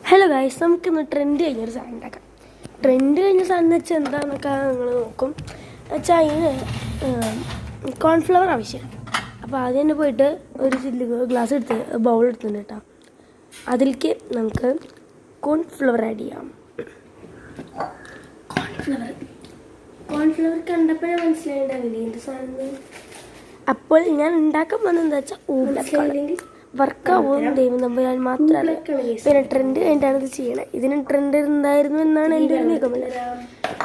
Hello guys, നമുക്കിന്ന് trend കഴിഞ്ഞൊരു സാധനം ഉണ്ടാക്കാം. ട്രെൻഡ് കഴിഞ്ഞ സാധനം എന്ന് വെച്ചാൽ എന്താണെന്നൊക്കെ നിങ്ങൾ നോക്കും. വെച്ചാൽ അതിന് കോൺഫ്ലവർ ആവശ്യമാണ്. അപ്പോൾ ആദ്യം തന്നെ പോയിട്ട് ഒരു ഗ്ലാസ് എടുത്ത് ബൗൾ എടുത്തിട്ടുണ്ട് കേട്ടോ. അതിലേക്ക് നമുക്ക് കോൺഫ്ലവർ ആഡ് ചെയ്യാം. കോൺഫ്ലവർ കണ്ടപ്പോൾ ഞാൻ മനസ്സിലായിട്ടുണ്ടാവില്ലേ എന്ത് സാധനം. അപ്പോൾ ഞാൻ ഉണ്ടാക്കാൻ പോകുന്നത് എന്താ വെച്ചാൽ വർക്കാവും ദൈവം നമ്പുരാൻ മാത്രമല്ല. പിന്നെ ട്രെൻഡ് കഴിഞ്ഞിട്ടാണ് ഇത് ചെയ്യണത്. ഇതിന് ട്രെൻഡ് എന്തായിരുന്നു എന്നാണ് എൻ്റെ ഒരു നിഗമനം.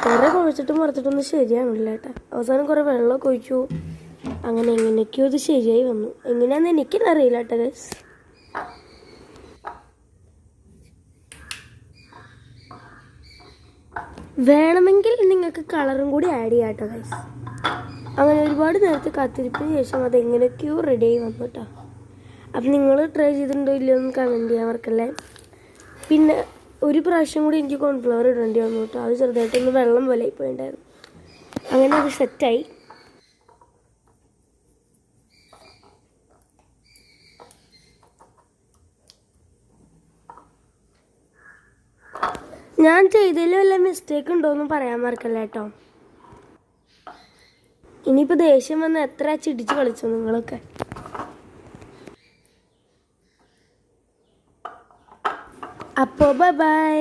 കുറേ കുഴച്ചിട്ടും മറച്ചിട്ടൊന്നും ശരിയാണില്ല കേട്ടോ. അവസാനം കുറേ വെള്ളമൊക്കെ ഒഴിച്ചു. അങ്ങനെ എങ്ങനെയൊക്കെയോ ഇത് ശരിയായി വന്നു. എങ്ങനെയാണെന്ന് എനിക്കും അറിയില്ല കേട്ടോ ഗൈസ്. വേണമെങ്കിൽ നിങ്ങൾക്ക് കളറും കൂടി ആഡ് ചെയ്യാം കേട്ടോ ഗൈസ്. അങ്ങനെ ഒരുപാട് നേരത്തെ കാത്തിരിപ്പിന് ശേഷം അത് എങ്ങനെയൊക്കെയോ റെഡിയായി വന്നു കേട്ടോ. അപ്പം നിങ്ങൾ ട്രൈ ചെയ്തിട്ടുണ്ടോ ഇല്ലയോ എന്ന് കമൻറ്റ് ചെയ്യാൻ മറക്കല്ലേ. പിന്നെ ഒരു പ്രാവശ്യം കൂടി എനിക്ക് കോൺഫ്ലവർ ഇടേണ്ടി വന്നു കേട്ടോ. അത് ചെറുതായിട്ടൊന്ന് വെള്ളം പോലെ ആയിപ്പോയിണ്ടായിരുന്നു. അങ്ങനെ അത് സെറ്റായി. ഞാൻ ചെയ്തതിൽ വല്ല മിസ്റ്റേക്ക് ഉണ്ടോയെന്ന് പറയാൻ മറക്കല്ല കേട്ടോ. ഇനിയിപ്പോൾ ദേഷ്യം വന്ന് എത്ര ചിടിച്ച് കളിച്ചു നിങ്ങളൊക്കെ. അപ്പോൾ ബൈ ബൈ.